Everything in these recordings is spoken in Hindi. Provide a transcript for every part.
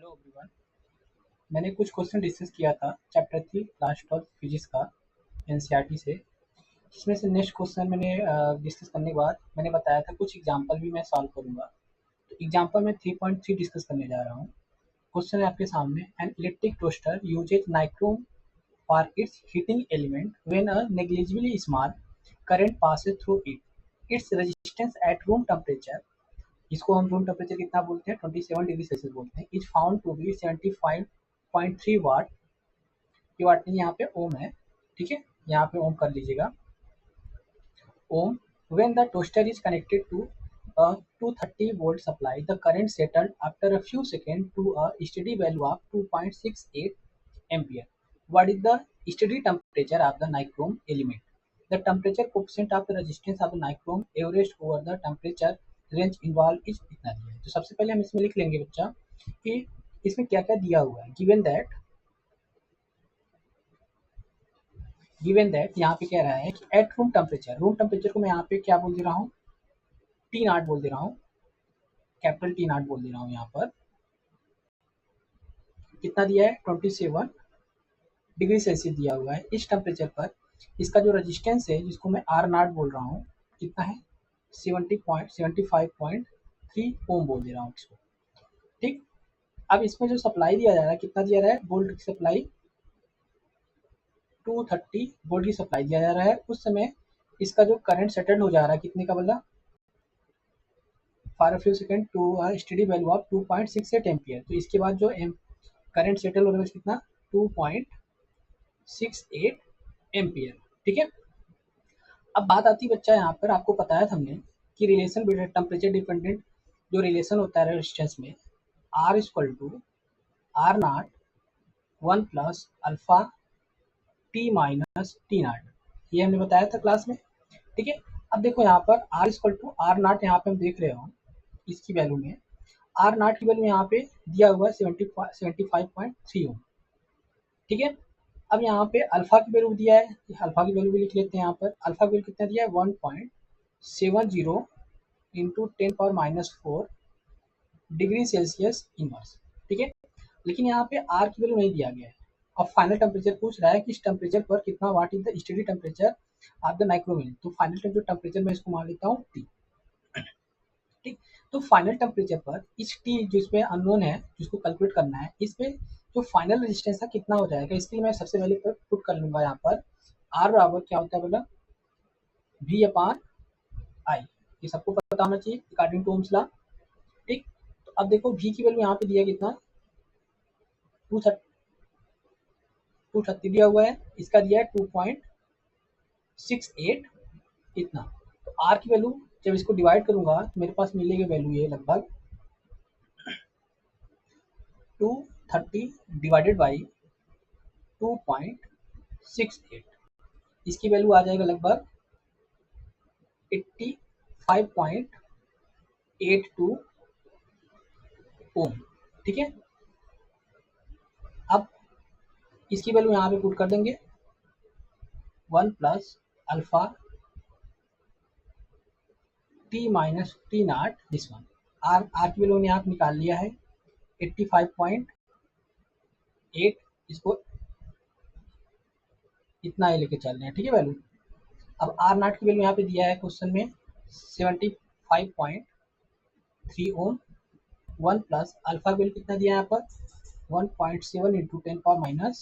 Hello everyone. मैंने कुछ क्वेश्चन डिस्कस किया था चैप्टर 3 क्लास 12 फिजिक्स का एनसीईआरटी से। जिसमें से नेक्स्ट क्वेश्चन मैंने डिस्कस करने के बाद मैंने बताया था कुछ एग्जांपल भी मैं सॉल्व करूंगा। तो एग्जांपल में 3.3 डिस्कस करने जा रहा हूँ। क्वेश्चन है आपके सामने, an electric toaster uses nichrome for its heating element when a negligibly small current passes through it. Its resistance at room temperature, इसको हम रूम टेम्परेचर कितना बोलते हैं, 27 डिग्री सेल्सियस बोलते हैं, इज फाउंड टू बी 75.3 वाट। ये वाट नहीं, यहाँ पे ओम है, ठीक है, यहाँ पे ओम कर लीजिएगा। ओम, when the toaster is connected to a 230 volt supply, the current settled after a few seconds to a steady value of 2.68 ampere. What is the steady temperature of the nichrome element? The temperature coefficient of the resistance of the nichrome averaged over the temperature range involved is इतना दिया है। तो सबसे पहले हम इसमें लिख लेंगे बच्चा कि इसमें क्या क्या दिया हुआ है। गिवन दैट यहाँ पे कह रहा है कि एट रूम टेम्परेचर को मैं यहाँ पे क्या बोल दे रहा हूँ, टी नॉट बोल दे रहा हूँ, कैपिटल टी नॉट बोल दे रहा हूँ। यहाँ पर कितना दिया है, 27 डिग्री सेल्सियस दिया हुआ है। इस टेम्परेचर पर इसका जो रेजिस्टेंस है, जिसको मैं आर नॉट बोल रहा हूँ, कितना है, 75.3 ओम बोल दे रहा हूँ इसको, ठीक। अब इसमें जो सप्लाई दिया जा रहा है, कितना दिया रहा है, वोल्ट की सप्लाई, 230 वोल्ट की सप्लाई दिया जा रहा है। उस समय इसका जो करंट सेटल हो जा रहा है, कितने का बोला, for a few second to a steady value of 2.68 ampere. तो इसके बाद जो करंट सेटल हो रहा है कितना, 2.68 एम्पियर, ठीक है। अब बात आती है बच्चा, यहाँ पर आपको बताया था हमने कि रिलेशन बिटवीन टेम्परेचर डिपेंडेंट जो रिलेशन होता है रेजिस्टेंस में, R equal to R naught 1 plus alpha T minus T naught, ये हमने बताया था क्लास में, ठीक है। अब देखो यहाँ पर R equal to R naught, यहाँ पे हम देख रहे हो इसकी वैल्यू में, आर नॉट की वैल्यू यहाँ पे दिया हुआ है 75.3 ओम, ठीक है। अब यहाँ पे अल्फा की वैल्यू दिया है, अल्फा की वैल्यू भी लिख लेते हैं। यहाँ पर अल्फा की वैल्यू कितना दिया है, 1.70 इंटू 10⁻⁴ डिग्री सेल्सियस इनवर्स, ठीक है। लेकिन यहाँ पे आर की वैल्यू नहीं दिया गया है। अब फाइनल टेम्परेचर पूछ रहा है कि इस टेम्परेचर पर कितना what is the steady temperature of the nichrome. तो फाइनल टेम्परेचर मैं इसको मान लेता हूँ टी, ठीक। तो फाइनल टेम्परेचर पर इस टी जिसमें अननोन है, जिसको कैलकुलेट करना है, इस पे जो फाइनल रेजिस्टेंस है कितना हो जाएगा, इसके लिए मैं सबसे पहले पुट कर लूंगा यहाँ पर आर बराबर क्या होता है बोला, वी अपान आई। ये सबको पता होना चाहिए अकॉर्डिंग टू ओम्स लॉ, ठीक। तो अब देखो वी की वैल्यू यहाँ पे दिया कितना, 230 दिया हुआ है, इसका दिया है 2.68 इतना। तो आर की वैल्यू जब इसको डिवाइड करूंगा तो मेरे पास मिलेगी वैल्यू ये लगभग 230 डिवाइडेड बाई 2.68, इसकी वैल्यू आ जाएगा लगभग 85.82 ओम, ठीक है। अब इसकी वैल्यू यहाँ पे पुट कर देंगे, 1 plus alpha T minus T naught this one. R की वैल्यू यहाँ पे निकाल लिया है 85.8, इसको इतना ही लेके चल रहे हैं, ठीक है वैल्यू। अब आर नॉट की वैल्यू यहाँ पे दिया है क्वेश्चन में 75.3 ओम, 1 प्लस अल्फा वैल्यू कितना दिया है यहाँ पर 1.7 इंटू 10⁻⁴,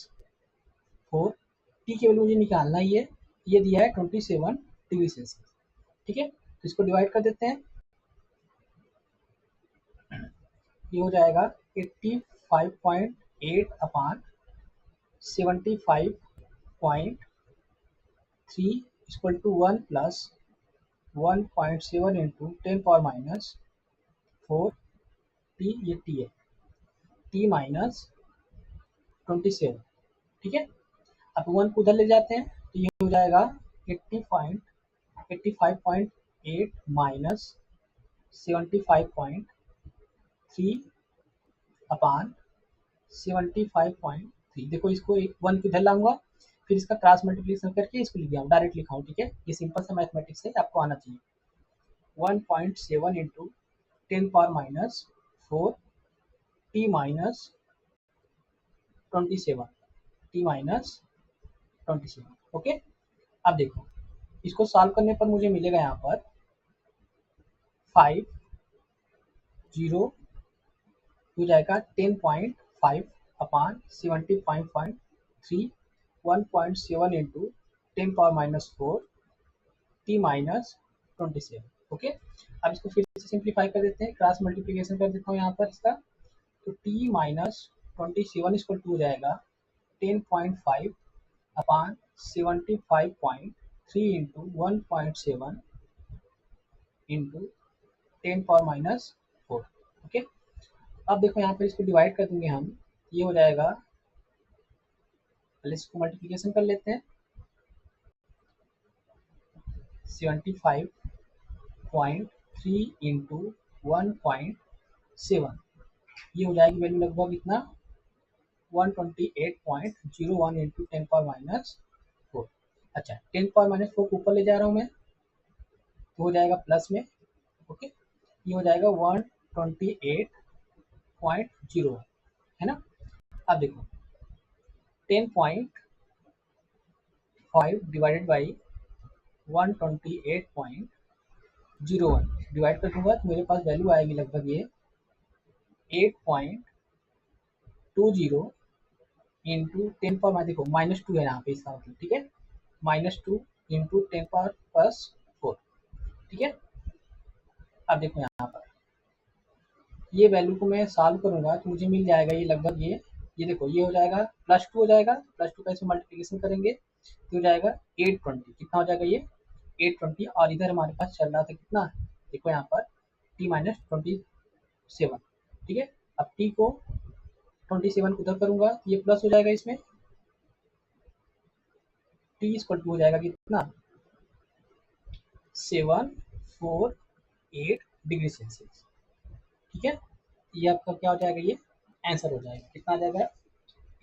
टी की वैल्यू मुझे निकालना ही है, ये दिया है 27 डिग्री सेल्सियस, ठीक है। तो इसको डिवाइड कर देते हैं, ये हो जाएगा 85.8 upon 75.3 equal to 1 plus 1.7 into 10⁻⁴ T, ये टी है, टी माइनस 27, ठीक है। अब 1 को उधर ले जाते हैं तो ये हो जाएगा 85.8 माइनस 75.3 अपान 75.3। देखो इसको 1 को इधर लाऊंगा, फिर इसका क्रॉस मल्टीप्लिकेशन करके इसको लिख दिया, डायरेक्ट लिखा हूँ, ठीक है। ये सिंपल सा मैथमेटिक्स है, आपको आना चाहिए। 1.7 into 10⁻⁴ T minus 27, T minus 27। Okay, अब देखो इसको सॉल्व करने पर मुझे मिलेगा यहाँ पर 5 0 हो जाएगा 10.5 upon 75.3 1.7 into 10⁻⁴ T minus 27। Okay, अब इसको फिर से सिंप्लीफाई कर देते हैं, क्रॉस मल्टीप्लीकेशन कर देता हूँ यहाँ पर इसका। तो टी माइनस 27 इक्वल टू हो जाएगा 10.5 अपॉन 75.3 इंटू 1.7 इंटू 10⁻⁴। ओके, अब देखो यहाँ पर इसको डिवाइड कर देंगे हम, ये हो जाएगा, पहले इसको मल्टीप्लिकेशन कर लेते हैं। 75.3 इंटू 1.7, ये हो जाएगी वैल्यू लगभग इतना 128.01 इंटू 10⁻⁴। अच्छा, 10⁻⁴ को ऊपर ले जा रहा हूँ मैं, तो हो जाएगा प्लस में। ओके, ये हो जाएगा 128.01, है ना। अब देखो 10.5 डिवाइडेड बाई 128.01 डिवाइड कर दूंगा तो मेरे पास वैल्यू आएगी लगभग ये 8.20 इंटू 10⁻, देखो -2 है यहाँ पे इसका मतलब, ठीक है, -2 इंटू 10⁻+4, ठीक है। अब देखो यहाँ पर ये वैल्यू को मैं सॉल्व करूंगा तो मुझे मिल जाएगा ये लगभग ये देखो ये हो जाएगा +2 हो जाएगा, +2 का इसमें मल्टीप्लिकेशन करेंगे तो हो जाएगा 820, कितना हो जाएगा ये 820। और इधर हमारे पास चल रहा था कितना, देखो यहाँ पर t माइनस 27, ठीक है। अब t को 27 को उधर करूंगा तो ये प्लस हो जाएगा, इसमें t इक्वल टू हो जाएगा कितना 748 डिग्री सेल्सियस, ठीक है। ये आपका क्या हो जाएगा, ये आंसर हो जाएगा, कितना आ जाएगा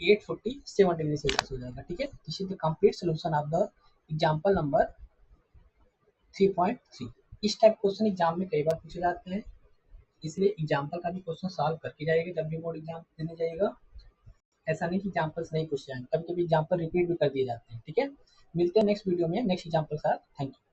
847 डिग्री सेल्सियस हो जाएगा, ठीक है। This is the complete solution of the example number 3.3। इस टाइप क्वेश्चन एग्जाम में कई बार पूछे जाते हैं, इसलिए एग्जाम्पल का भी क्वेश्चन सॉल्व करके जाइएगा जब भी बोर्ड एग्जाम देने जाइएगा। ऐसा नहीं कि एग्जाम्पल्स नहीं पूछे जाएंगे, कभी कभी एग्जाम्पल रिपीट भी कर दिए जाते हैं, ठीक है। मिलते हैं नेक्स्ट वीडियो में नेक्स्ट एग्जाम्पल के साथ। Thank you.